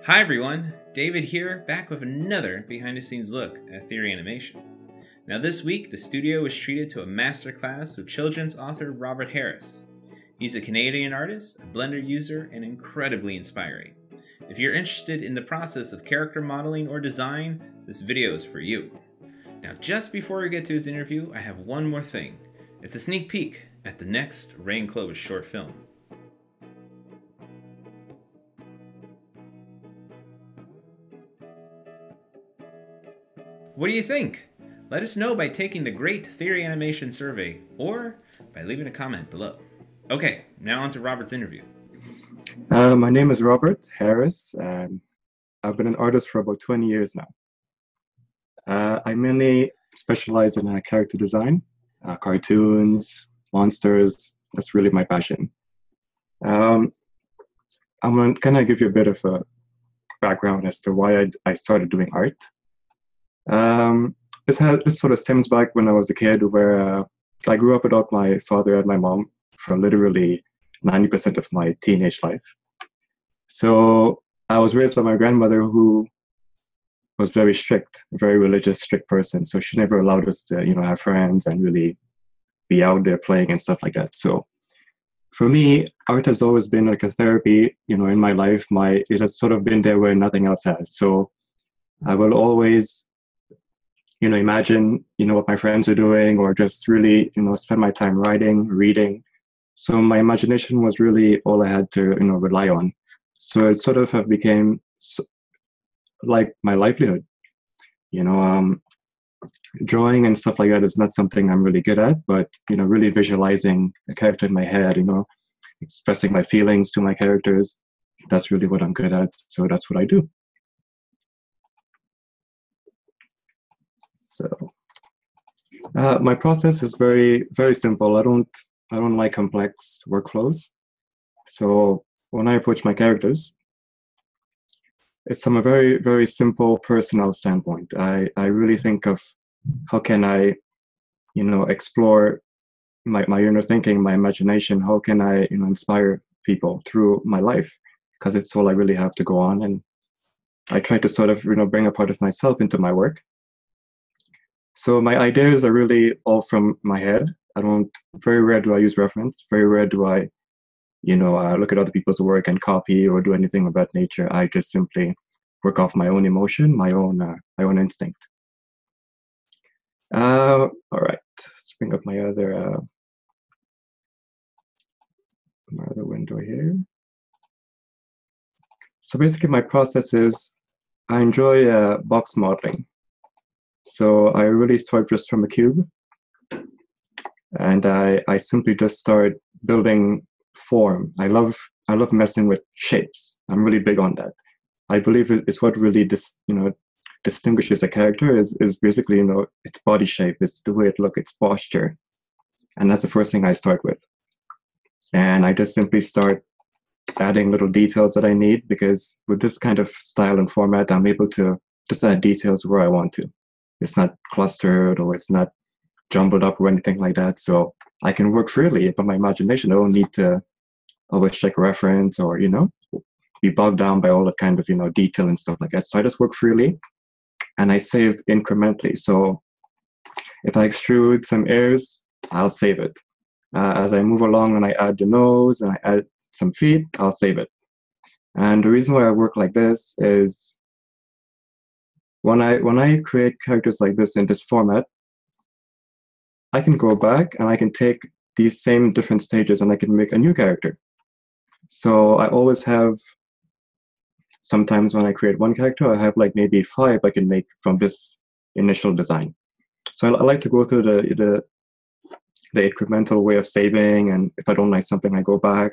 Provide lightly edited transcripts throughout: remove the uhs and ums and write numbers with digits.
Hi everyone, David here, back with another behind-the-scenes look at theory animation. Now this week, the studio was treated to a masterclass with children's author Robert Harris. He's a Canadian artist, a Blender user, and incredibly inspiring. If you're interested in the process of character modeling or design, this video is for you. Now just before we get to his interview, I have one more thing. It's a sneak peek at the next Ray and Clovis short film. What do you think? Let us know by taking the Great Theory Animation Survey or by leaving a comment below. Okay, now on to Robert's interview. My name is Robert Harris, and I've been an artist for about 20 years now. I mainly specialize in character design, cartoons, monsters. That's really my passion. I'm going to kind of give you a bit of a background as to why I started doing art. This sort of stems back when I was a kid, where I grew up without my father and my mom for literally 90% of my teenage life. So I was raised by my grandmother, who was very strict, very religious, strict person. So she never allowed us to, have friends and really be out there playing and stuff like that. So for me, art has always been like a therapy, in my life. It has sort of been there where nothing else has. So I will always, imagine, what my friends are doing, or just really, spend my time writing, reading. So my imagination was really all I had to, rely on. So it sort of have became like my livelihood. Drawing and stuff like that is not something I'm really good at, but, really visualizing a character in my head, expressing my feelings to my characters, that's really what I'm good at. So that's what I do. So my process is very, very simple. I don't like complex workflows. So when I approach my characters, it's from a very, very simple personal standpoint. I really think of how can I, explore my inner thinking, my imagination. How can I, inspire people through my life? Because it's all I really have to go on. And I try to sort of, bring a part of myself into my work. So my ideas are really all from my head. Very rare do I use reference. Very rare do I, look at other people's work and copy or do anything of that nature. I just simply work off my own emotion, my own instinct. All right, let's bring up my other window here. So basically, my process is I enjoy box modeling. So I really start just from a cube, and I simply just start building form. I love messing with shapes. I'm really big on that. I believe it's what really distinguishes a character is basically, its body shape, it's the way it looks, its posture. And that's the first thing I start with. And I just simply start adding little details that I need, because with this kind of style and format, I'm able to just add details where I want to. It's not clustered or it's not jumbled up or anything like that. So I can work freely, but my imagination, I don't need to always check reference or, be bogged down by all that kind of, detail and stuff like that. So I just work freely and I save incrementally. So if I extrude some ears, I'll save it. As I move along and I add the nose and I add some feet, I'll save it. And the reason why I work like this is when I create characters like this in this format, I can go back and I can take these same different stages and I can make a new character. So I always have, sometimes when I create one character, I have like maybe 5 I can make from this initial design. So I like to go through the incremental way of saving, and if I don't like something, I go back.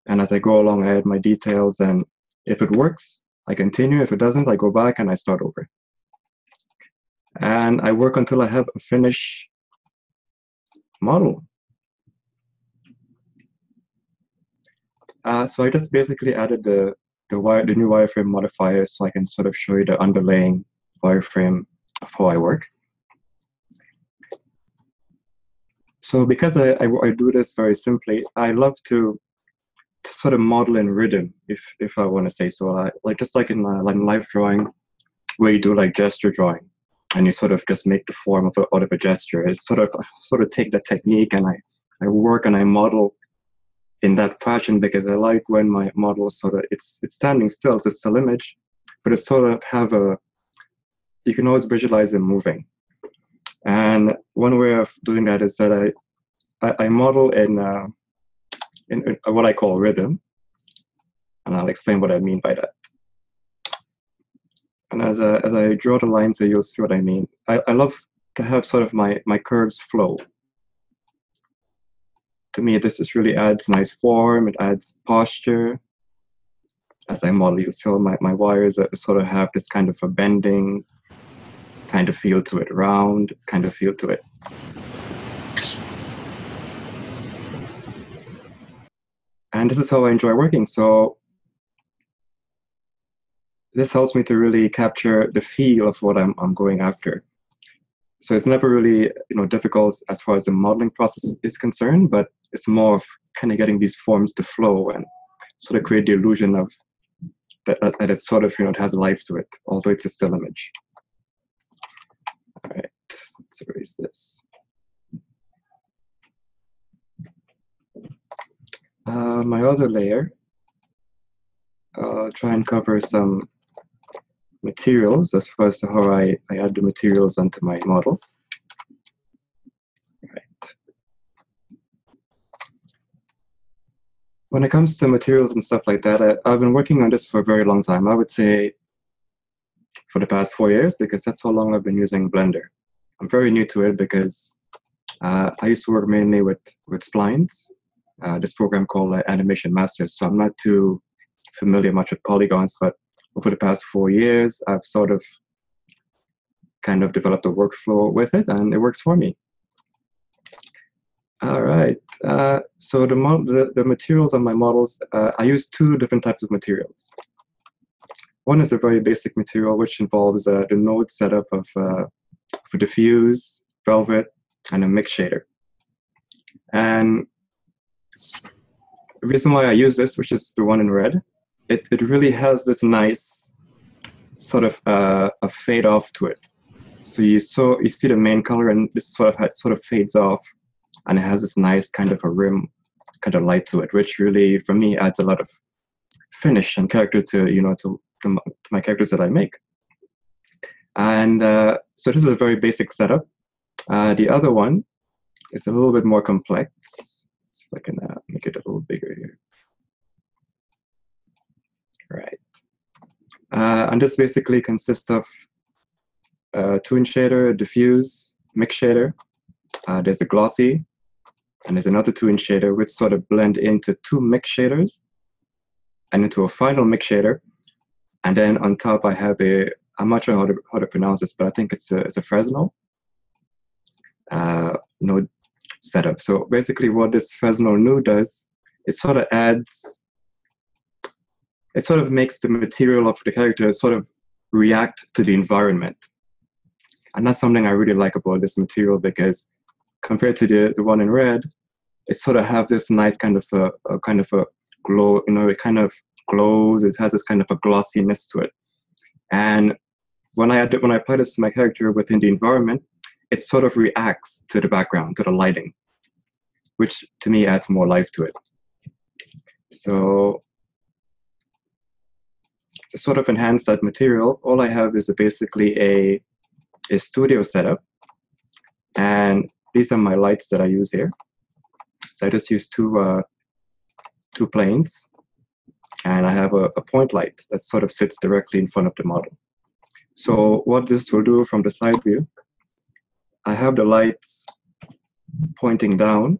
And as I go along, I add my details, and if it works, I continue. If it doesn't, I go back and I start over. And I work until I have a finished model. So I just basically added the new wireframe modifier, so I can sort of show you the underlying wireframe of how I work. So because I do this very simply, I love to to sort of model in rhythm, if I want to say so. Like just like in live drawing, where you do like gesture drawing, and you sort of just make the form of out of a gesture. It's sort of take that technique, and I work and I model in that fashion, because I like when my model sort of it's standing still, it's a still image, but it sort of have a, you can always visualize it moving. And one way of doing that is that I model in what I call rhythm, and I'll explain what I mean by that. And as I draw the lines, so you'll see what I mean. I love to have sort of my curves flow. To me, this really adds nice form. It adds posture. As I model, you see my wires sort of have this kind of a bending kind of feel to it, round kind of feel to it. And this is how I enjoy working. So this helps me to really capture the feel of what I'm going after. So it's never really difficult as far as the modeling process is concerned, but it's more of kind of getting these forms to flow and sort of create the illusion of that it's sort of it has life to it, although it's a still image. All right, let's erase this. My other layer, I'll try and cover some materials as far as to how I add the materials onto my models. Right. When it comes to materials and stuff like that, I've been working on this for a very long time. I would say for the past 4 years, because that's how long I've been using Blender. I'm very new to it because I used to work mainly with splines, this program called Animation Master. So I'm not too familiar much with polygons, but over the past 4 years, I've sort of kind of developed a workflow with it, and it works for me. All right. So the materials on my models, I use 2 different types of materials. One is a very basic material, which involves the node setup of for diffuse, velvet, and a mix shader. And the reason why I use this, which is the one in red, it really has this nice sort of a fade off to it. So you see the main color, and this sort of fades off, and it has this nice kind of a rim kind of light to it, which really for me adds a lot of finish and character to to my characters that I make. And so this is a very basic setup. The other one is a little bit more complex. See if I can make it a little bigger here. Right. And this basically consists of 2-inch shader, diffuse, mix shader. There's a glossy, and there's another 2-inch shader, which sort of blend into 2 mix shaders and into a final mix shader. And then on top, I have I'm not sure how to pronounce this, but I think it's a Fresnel node setup. So basically what this Fresnel node does, it sort of makes the material of the character sort of react to the environment. And that's something I really like about this material, because compared to the one in red, it sort of have this nice kind of a glow, it kind of glows, it has this kind of a glossiness to it. And when I apply this to my character within the environment, it sort of reacts to the background, to the lighting, which to me adds more life to it. So to sort of enhance that material, all I have is basically a studio setup. And these are my lights that I use here. So I just use two planes. And I have a point light that sort of sits directly in front of the model. So what this will do from the side view, I have the lights pointing down.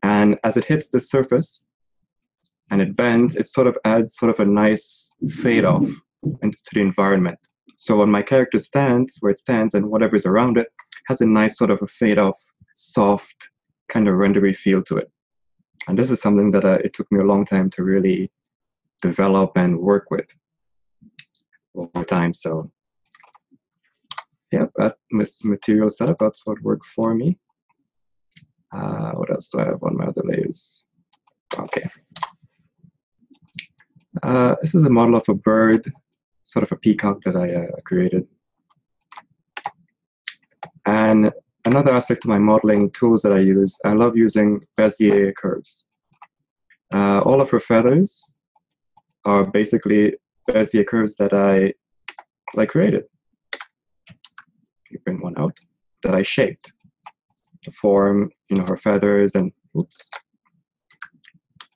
And as it hits the surface, and it bends, it sort of adds sort of a nice fade off into the environment. So when my character stands where it stands, and whatever's around it has a nice sort of a fade off, soft, kind of rendery feel to it. And this is something that it took me a long time to really develop and work with over time. So yeah, that's this material setup. That's what worked for me. What else do I have on my other layers? Okay. This is a model of a bird, sort of a peacock that I created. And another aspect of my modeling tools that I use, I love using Bezier curves. All of her feathers are basically Bezier curves that I created. You bring one out that I shaped to form, her feathers and oops.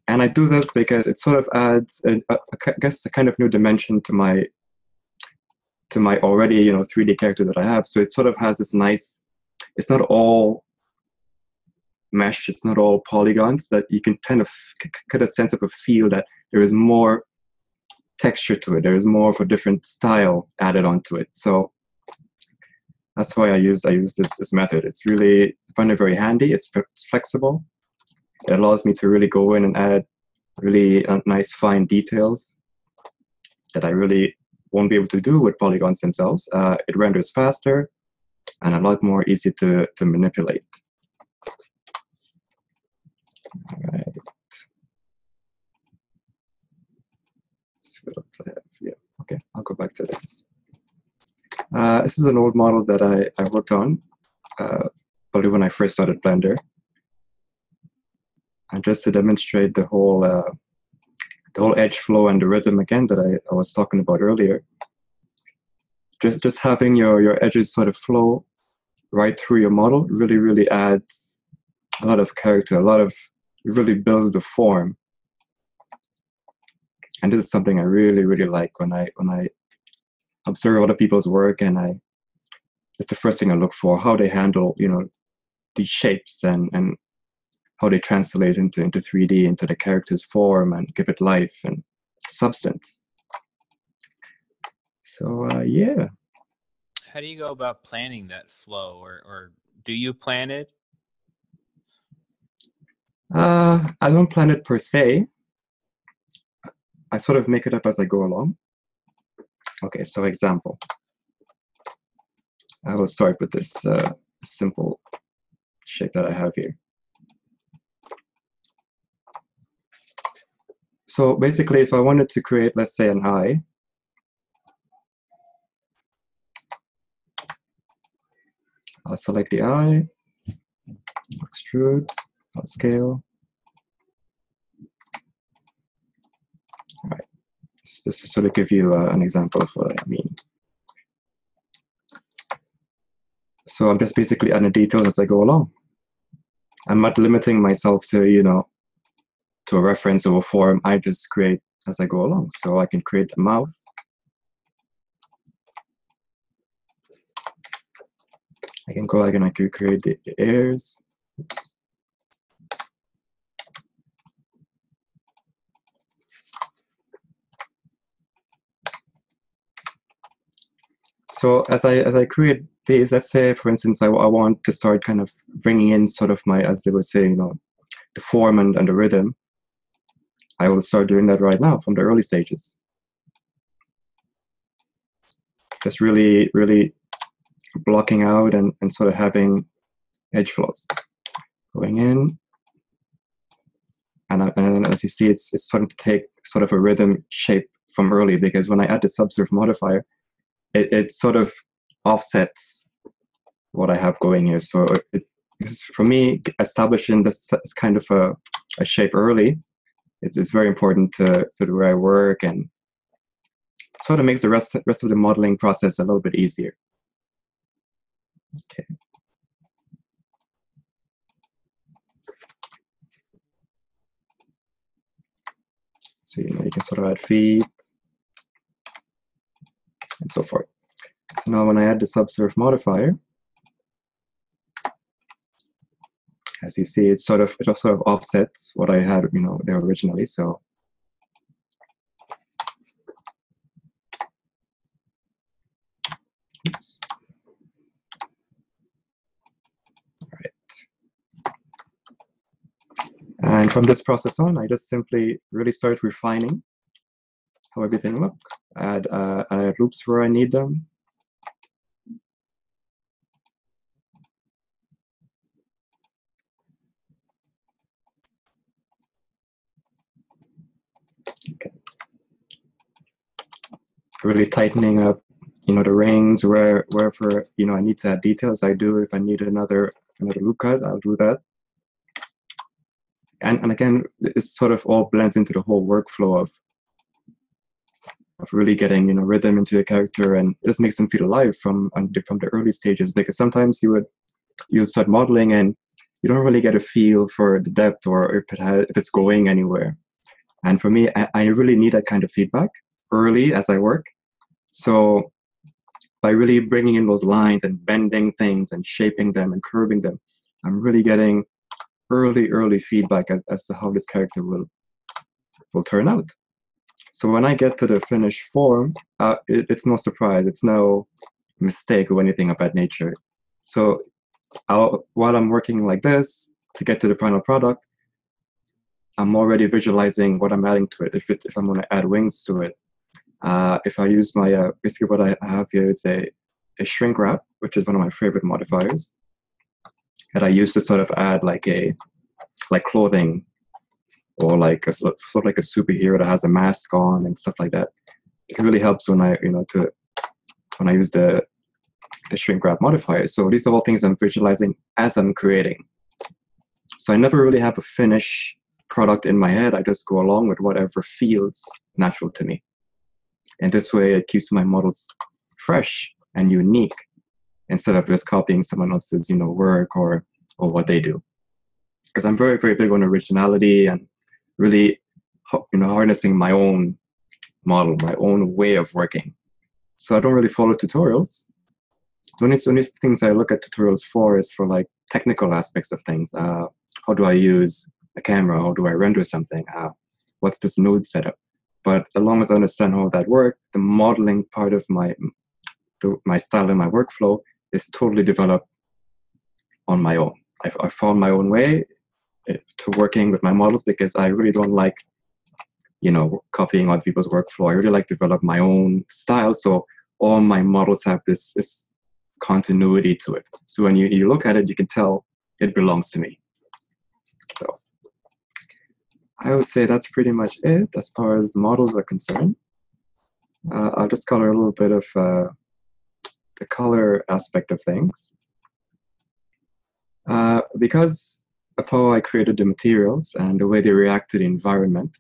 And I do this because it sort of adds, I guess, a kind of new dimension to my already 3D character that I have. So it sort of has this nice. It's not all mesh. It's not all polygons. That you can kind of get a sense of a feel that there is more texture to it. There is more of a different style added onto it. So that's why I use this method. It's really, I find it very handy. It's flexible. It allows me to really go in and add really nice fine details that I really won't be able to do with polygons themselves. It renders faster and a lot more easy to manipulate. All right. So what else I have? Yeah. Okay, I'll go back to this. This is an old model that I worked on, probably when I first started Blender. And just to demonstrate the whole edge flow and the rhythm again that I was talking about earlier. Just having your edges sort of flow right through your model really adds a lot of character, it really builds the form. And this is something I really like when I observe other people's work, and it's the first thing I look for, how they handle these shapes and how they translate into 3D, into the character's form and give it life and substance. So yeah. How do you go about planning that flow, or do you plan it? I don't plan it per se. I sort of make it up as I go along. Okay, so example. I will start with this simple shape that I have here. So basically, if I wanted to create, let's say, an eye, I'll select the eye, extrude, I'll scale. All right, so this is sort of give you an example of what I mean. So I'm just basically adding details as I go along. I'm not limiting myself to, to a reference or a form. I just create as I go along. So I can create a mouth. I can go and I can create the ears. Oops. So as I create these, let's say, for instance, I want to start kind of bringing in sort of my, as they would say, the form and the rhythm. I will start doing that right now from the early stages. Just really blocking out and sort of having edge flows going in. And as you see, it's starting to take sort of a rhythm shape from early, because when I add the subsurf modifier, it sort of offsets what I have going here. So for me, establishing this kind of a shape early, it's very important to sort of where I work, and sort of makes the rest of the modeling process a little bit easier. Okay. So you can sort of add feet and so forth. So now when I add the subsurf modifier, as you see, it sort of offsets what I had there originally. So oops. All right. And from this process on, I just simply really start refining how everything looks. Add loops where I need them. Okay. really tightening up, the rings wherever, I need to add details, I do. If I need another loop cut, I'll do that. And again, it sort of all blends into the whole workflow of really getting, rhythm into a character, and it just makes them feel alive from the early stages. Because sometimes you'll start modeling and you don't really get a feel for the depth or if it's going anywhere. And for me, I really need that kind of feedback early as I work. So by really bringing in those lines and bending things and shaping them and curving them, I'm really getting early feedback as to how this character will turn out. So when I get to the finished form, it's no surprise. It's no mistake or anything of that nature. So while I'm working like this to get to the final product, I'm already visualizing what I'm adding to it. If I'm going to add wings to it, if I use my basically what I have here is a shrink wrap, which is one of my favorite modifiers, that I use to sort of add like clothing, or like sort of like a superhero that has a mask on and stuff like that. It really helps when I use the shrink wrap modifier. So these are all things I'm visualizing as I'm creating. So I never really have a finished product in my head. I just go along with whatever feels natural to me. And this way it keeps my models fresh and unique instead of just copying someone else's, work or what they do. Because I'm very, very big on originality and really, harnessing my own model, my own way of working. So I don't really follow tutorials. The only things I look at tutorials for is for like technical aspects of things. How do I use a camera? How do I render something? What's this node setup? But as long as I understand how that works, the modeling part of my style and my workflow is totally developed on my own. I found my own way to working with my models, because I really don't like, copying other people's workflow. I really like to develop my own style. So all my models have this continuity to it. So when you look at it, you can tell it belongs to me. So I would say that's pretty much it as far as models are concerned. I'll just color a little bit of the color aspect of things. Because of how I created the materials and the way they react to the environment,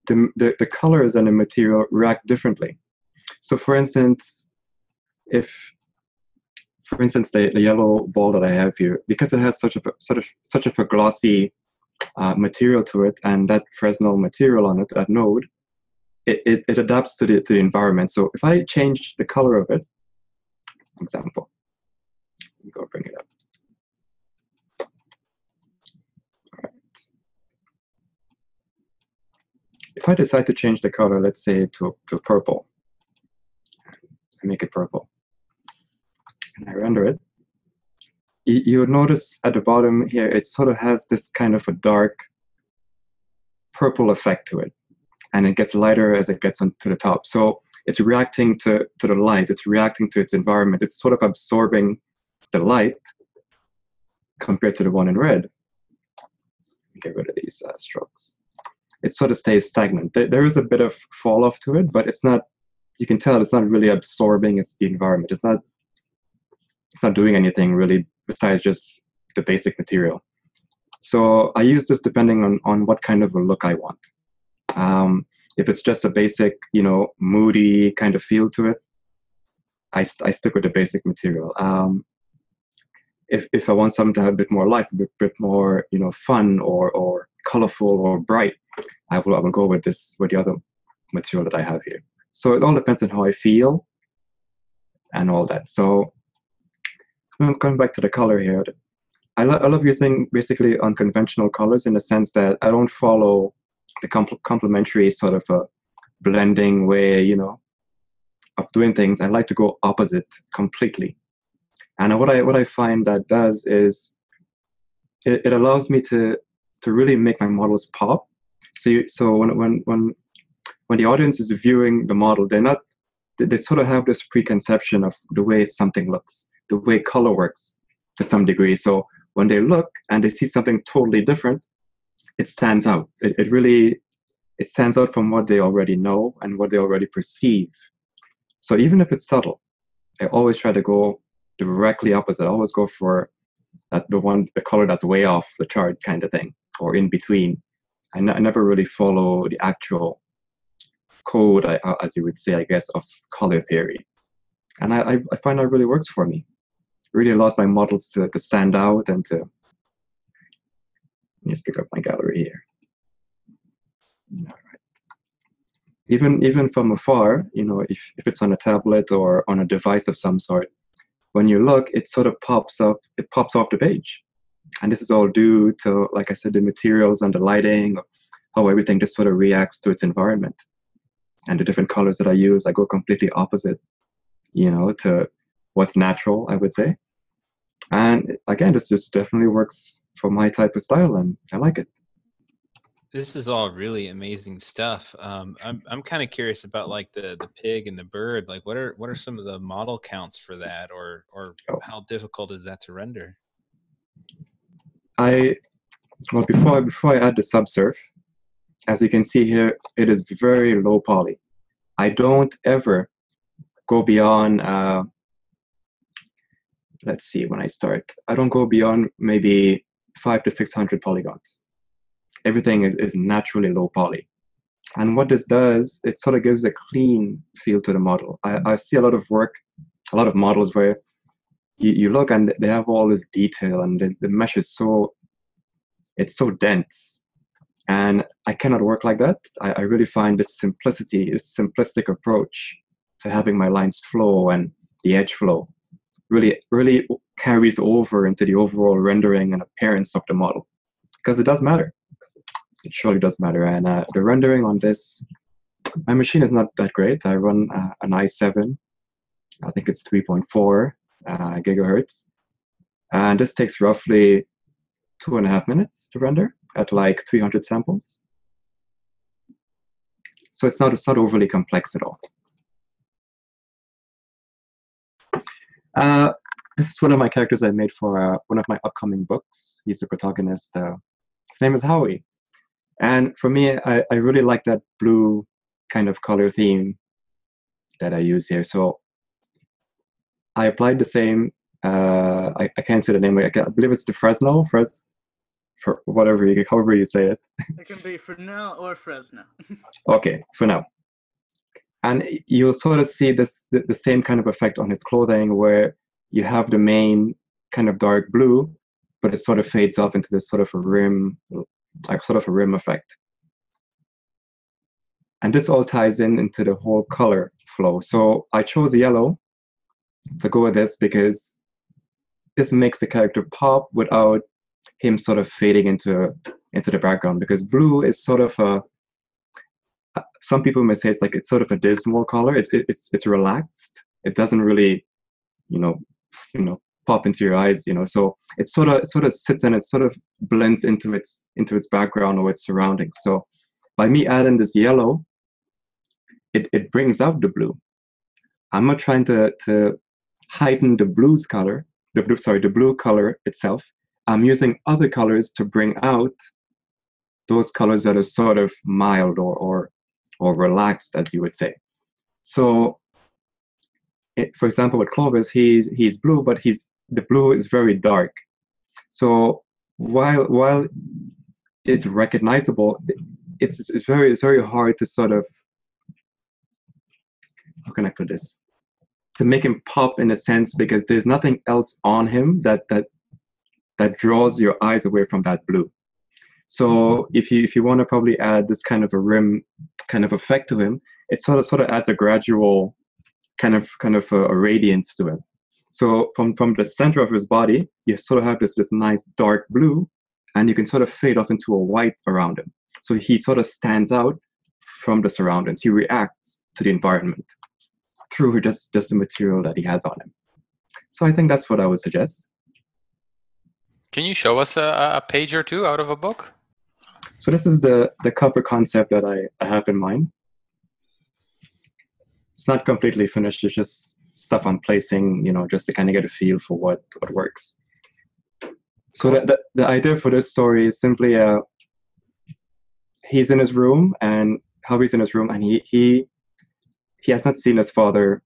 the colors and the material react differently. So for instance, the yellow ball that I have here, because it has such of a glossy material to it, and that Fresnel material on it, that node, it adapts to the environment. So if I change the color of it, for example, let me go bring it up. If I decide to change the color, let's say to purple, I make it purple, and I render it, you would notice at the bottom here, it sort of has this kind of a dark purple effect to it, and it gets lighter as it gets onto the top. So it's reacting to the light, it's reacting to its environment, it's sort of absorbing the light compared to the one in red. Get rid of these strokes. It sort of stays stagnant. There is a bit of fall off to it, but it's not, you can tell it's not really absorbing the environment. It's not doing anything really besides just the basic material. So I use this depending on what kind of a look I want. If it's just a basic, moody kind of feel to it, I stick with the basic material. If I want something to have a bit more life, a bit more, fun or colorful or bright, I will go with the other material that I have here. So it all depends on how I feel and all that. So coming back to the color here, I love using basically unconventional colors in the sense that I don't follow the complementary sort of a blending way, of doing things. I like to go opposite completely. And what I find that does is it allows me to really make my models pop. So when the audience is viewing the model, they sort of have this preconception of the way something looks, the way color works to some degree. So when they look and they see something totally different, it stands out. It it stands out from what they already know and what they already perceive. So even if it's subtle, I always try to go directly opposite. I always go for the color that's way off the chart kind of thing, or in between. I never really follow the actual code, as you would say, I guess, of color theory. And I find that really works for me. It really allows my models to stand out and to... Let me just pick up my gallery here. All right. Even from afar, if it's on a tablet or on a device of some sort, when you look, it sort of pops up, it pops off the page. And this is all due to, like I said, the materials and the lighting, how everything just sort of reacts to its environment. And the different colors that I use, I go completely opposite, to what's natural, I would say. And again, this just definitely works for my type of style, and I like it. This is all really amazing stuff. I'm kind of curious about like the pig and the bird. Like, what are some of the model counts for that, or how difficult is that to render? Well, before I add the subsurf, as you can see here, it is very low poly. I don't ever go beyond. Let's see, when I start, I don't go beyond maybe 500 to 600 polygons. Everything is naturally low poly. And what this does, it sort of gives a clean feel to the model. I see a lot of models where you look and they have all this detail, and the mesh is it's so dense. And I cannot work like that. I really find this simplistic approach to having my lines flow and the edge flow really carries over into the overall rendering and appearance of the model, because it does matter. It surely does matter. And the rendering on this, my machine is not that great. I run an i7. I think it's 3.4 gigahertz. And this takes roughly 2.5 minutes to render at like 300 samples. So it's not overly complex at all. This is one of my characters I made for one of my upcoming books. He's the protagonist. His name is Howie. And for me, I really like that blue kind of color theme that I use here. So I applied the same, I can't say the name, I believe it's the Fresno, for however you say it. It can be Fresno or Fresno. Okay, for now. And you'll sort of see the same kind of effect on his clothing, where you have the main kind of dark blue, but it sort of fades off into this sort of a rim effect. And this all ties into the whole color flow. So I chose yellow to go with this because this makes the character pop without him sort of fading into the background, because blue is sort of some people may say it's sort of a dismal color. It's relaxed. It doesn't really, pop into your eyes, So it sort of sits and it sort of blends into its background or its surroundings. So by me adding this yellow, it brings out the blue. I'm not trying to heighten the blue color itself. I'm using other colors to bring out those colors that are sort of mild or relaxed, as you would say. So, for example, with Clovis, he's blue, but the blue is very dark. So while it's recognizable, it's very hard to sort of, how can I put this? To make him pop in a sense, because there's nothing else on him that draws your eyes away from that blue. So if you want to probably add this kind of a rim kind of effect to him, it sort of adds a gradual kind of a radiance to him. So from the center of his body, you sort of have this nice dark blue, and you can sort of fade off into a white around him. So he sort of stands out from the surroundings. He reacts to the environment through just the material that he has on him. So I think that's what I would suggest. Can you show us a page or two out of a book? So this is the cover concept that I have in mind. It's not completely finished. It's just stuff I'm placing, just to kind of get a feel for what works. So the idea for this story is simply he's in his room, and Hubby's in his room, and he has not seen his father,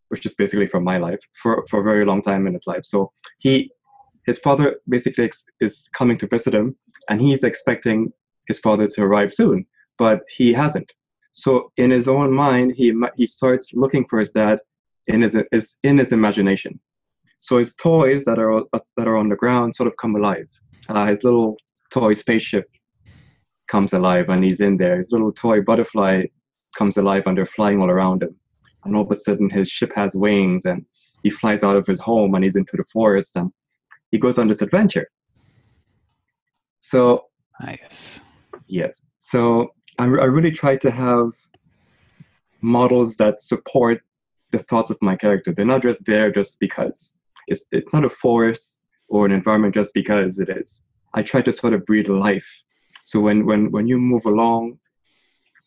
which is basically from my life, for a very long time in his life. So his father basically is coming to visit him, and he's expecting his father to arrive soon, but he hasn't. So in his own mind, he starts looking for his dad in his imagination. So his toys that are on the ground sort of come alive. His little toy spaceship comes alive, and he's in there. His little toy butterfly comes alive, and they're flying all around him. And all of a sudden, his ship has wings, and he flies out of his home, and he's into the forest, and he goes on this adventure. So Nice. yes, so I really try to have models that support the thoughts of my character. They're not just there just because. It's not a force or an environment just because it is. I try to sort of breathe life. So when you move along,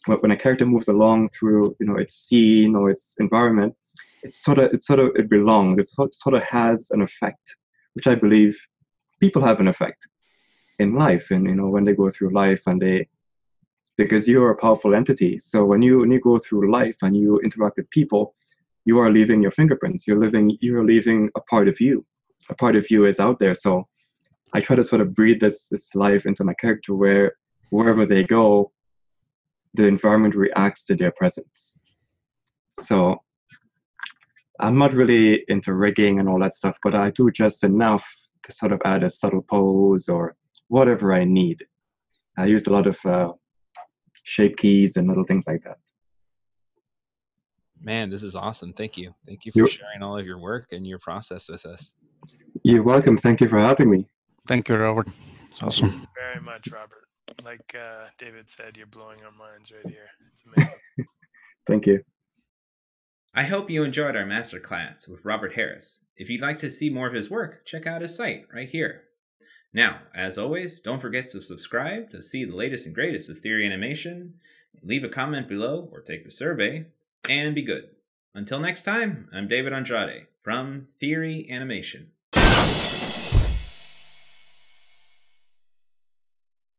when a character moves along through its scene or its environment, it belongs. It sort of has an effect, which I believe people have an effect in life, and when they go through life, because you're a powerful entity. So when you go through life and you interact with people, you are leaving your fingerprints. You're leaving a part of you. A part of you is out there. So I try to sort of breathe this life into my character, where wherever they go, the environment reacts to their presence. So I'm not really into rigging and all that stuff, but I do just enough to sort of add a subtle pose or whatever I need. I use a lot of shape keys and little things like that. Man, this is awesome. Thank you. Thank you for sharing all of your work and your process with us. You're welcome. Thank you for having me. Thank you, Robert. It's awesome. Thank you very much, Robert. Like David said, you're blowing our minds right here. It's amazing. Thank you. I hope you enjoyed our masterclass with Robert Harris. If you'd like to see more of his work, check out his site right here. Now, as always, don't forget to subscribe to see the latest and greatest of theory animation. Leave a comment below or take the survey, and be good. Until next time, I'm David Andrade from Theory Animation.